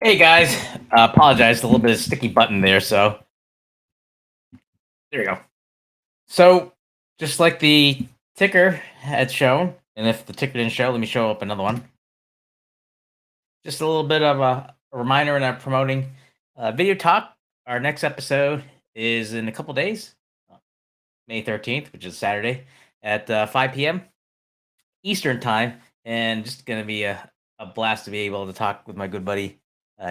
Hey guys, apologize, a little bit of sticky button there, so there you go. So, just like the ticker had shown, and if the ticker didn't show, let me show up another one. Just a little bit of a reminder and promoting video talk. Our next episode is in a couple days, uh, May 13th, which is Saturday at 5 p.m. Eastern time, and just going to be a blast to be able to talk with my good buddy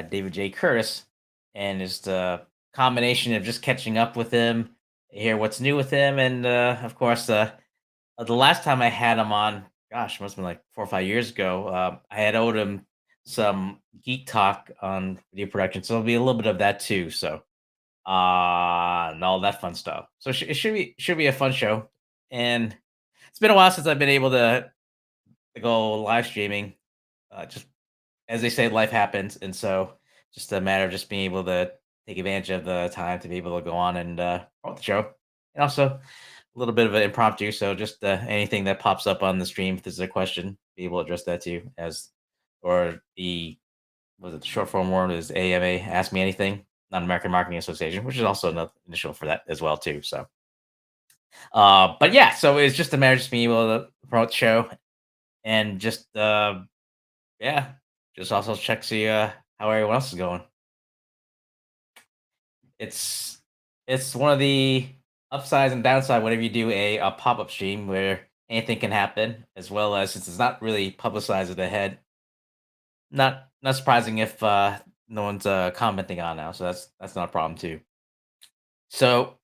David J. Curtis, and just a combination of just catching up with him, hear what's new with him, and of course, the last time I had him on, gosh, must have been like 4 or 5 years ago. I had owed him some geek talk on video production, so it'll be a little bit of that too. So, and all that fun stuff. So it should be a fun show, and it's been a while since I've been able to go live streaming. Just as they say, life happens, and so just a matter of just being able to take advantage of the time to be able to go on and promote the show, and also a little bit of an impromptu. So just anything that pops up on the stream, if there's a question, be able to address that too, as or the was it the short form word is AMA, Ask Me Anything, non American Marketing Association, which is also another initial for that as well too. So, but yeah, so it's just a matter of just being able to promote the show and just yeah, just also check see how everyone else is going. It's it's one of the upsides and downside whenever you do a pop-up stream where anything can happen, as well as since it's not really publicized ahead, not surprising if no one's commenting on now. So that's not a problem too. So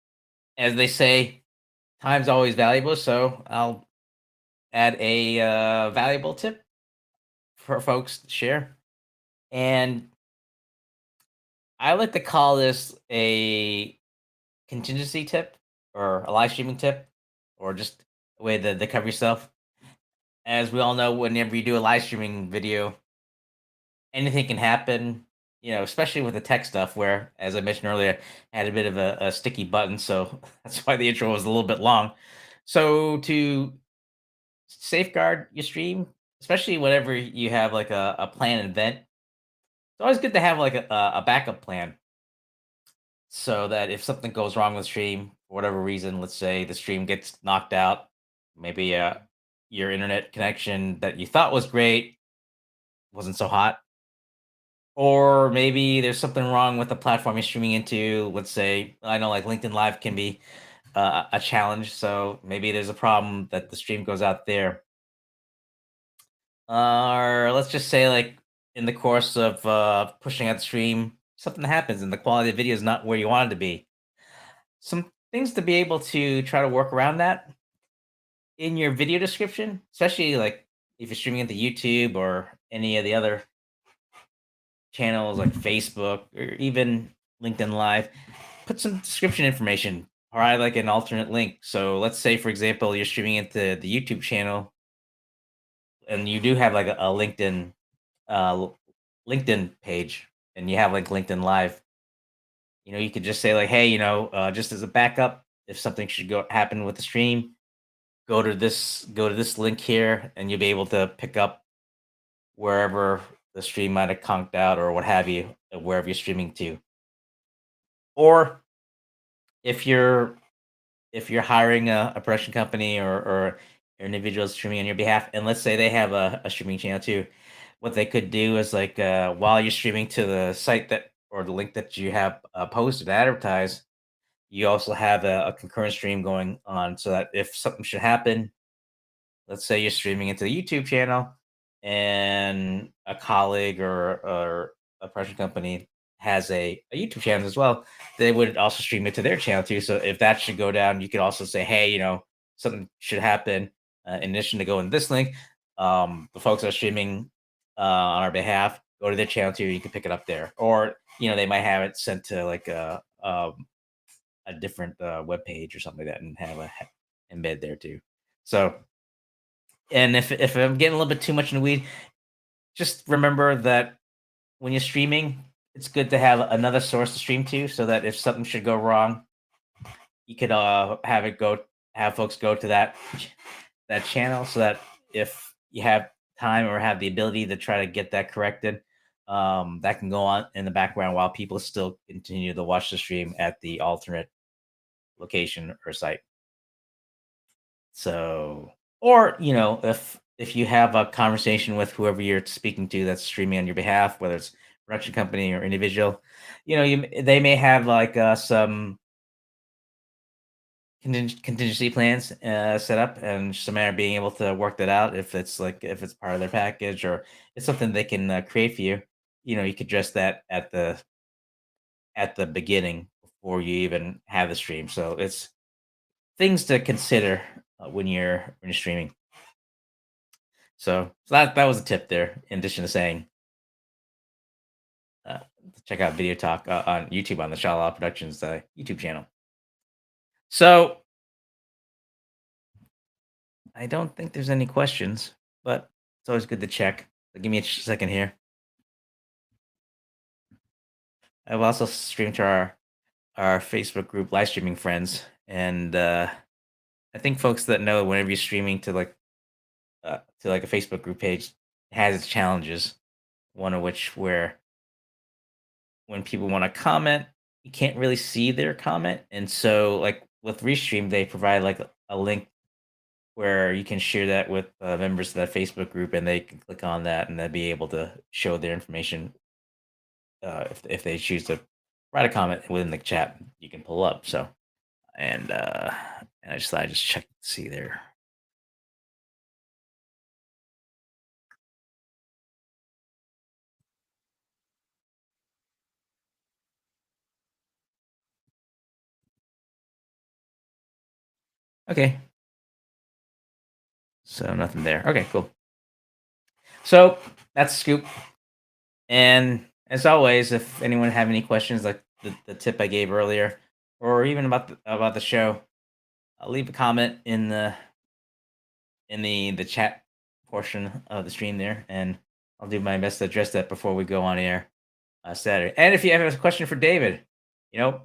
as they say, time's always valuable. So I'll add a valuable tip for folks to share. And I like to call this a contingency tip or a live streaming tip or just a way to cover yourself. As we all know, whenever you do a live streaming video, anything can happen, especially with the tech stuff where, as I mentioned earlier, I had a bit of a sticky button. So that's why the intro was a little bit long. So to safeguard your stream, especially whenever you have like a planned event, it's always good to have like a backup plan so that if something goes wrong with the stream for whatever reason, let's say the stream gets knocked out, maybe your internet connection that you thought was great wasn't so hot, or maybe there's something wrong with the platform you're streaming into. Let's say I know like LinkedIn Live can be a challenge, so maybe there's a problem that the stream goes out there. Or let's just say, like, in the course of pushing out the stream, something happens and the quality of the video is not where you want it to be. Some things to be able to try to work around that in your video description, especially like if you're streaming into YouTube or any of the other channels like Facebook or even LinkedIn Live, put some description information or I like an alternate link. So let's say, for example, you're streaming into the YouTube channel and you do have like a uh, LinkedIn page and you have like LinkedIn Live. You could just say like, hey, just as a backup, if something should go happen with the stream, go to this link here and you'll be able to pick up wherever the stream might have conked out or what have you, wherever you're streaming to. Or if you're hiring a production company or an individual streaming on your behalf, and let's say they have a streaming channel too, what they could do is like while you're streaming to the site that or the link that you have posted advertised, you also have a concurrent stream going on so that if something should happen, let's say you're streaming into the YouTube channel and a colleague or a production company has a YouTube channel as well, they would also stream it to their channel too. So if that should go down, you could also say, hey, something should happen. In addition to going this link, the folks that are streaming on our behalf, go to their channel too. You can pick it up there, or they might have it sent to like a different web page or something like that, and have a embed there too. So and if I'm getting a little bit too much in the weed, just remember that when you're streaming, it's good to have another source to stream to, so that if something should go wrong, you could have folks go to that channel, so that if you have time or have the ability to try to get that corrected, that can go on in the background while people still continue to watch the stream at the alternate location or site. So, or if you have a conversation with whoever you're speaking to that's streaming on your behalf, whether it's production company or individual, they may have like some contingency plans set up, and just a matter of being able to work that out. If it's part of their package or it's something they can create for you, you could address that at the beginning before you even have the stream. So it's things to consider when you're streaming. So that was a tip there. In addition to saying, uh, check out Video Talk on YouTube on the Shala Productions YouTube channel. So I don't think there's any questions, but it's always good to check. So give me a second here. I've also streamed to our Facebook group, live streaming friends, and I think folks that know whenever you're streaming to like a Facebook group page has its challenges. One of which where when people want to comment, you can't really see their comment, and so like with Restream, they provide like a link where you can share that with members of that Facebook group, and they can click on that, and they'll be able to show their information if they choose to write a comment within the chat. You can pull up. So and I just thought I'd just check to see there. Okay. So nothing there. Okay, cool. So that's Scoop. And as always, if anyone have any questions like the tip I gave earlier, or even about the show, leave a comment in the chat portion of the stream there, and I'll do my best to address that before we go on air Saturday. And if you have a question for David, you know,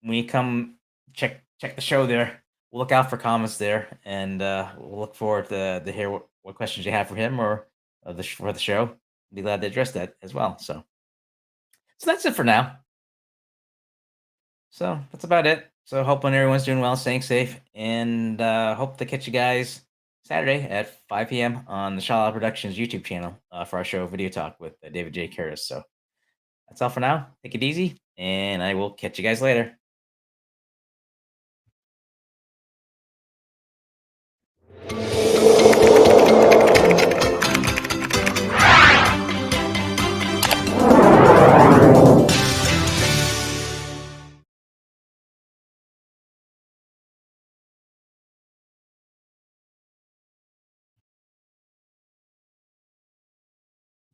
when you come check the show there, we'll look out for comments there, and we'll look forward to hear what questions you have for him or for the show. Be glad to address that as well. So that's it for now. So that's about it. So hoping everyone's doing well, staying safe, and hope to catch you guys Saturday at 5 p.m. on the Shala Productions YouTube channel for our show Video Talk with David J. Curtis. So that's all for now. Take it easy, and I will catch you guys later.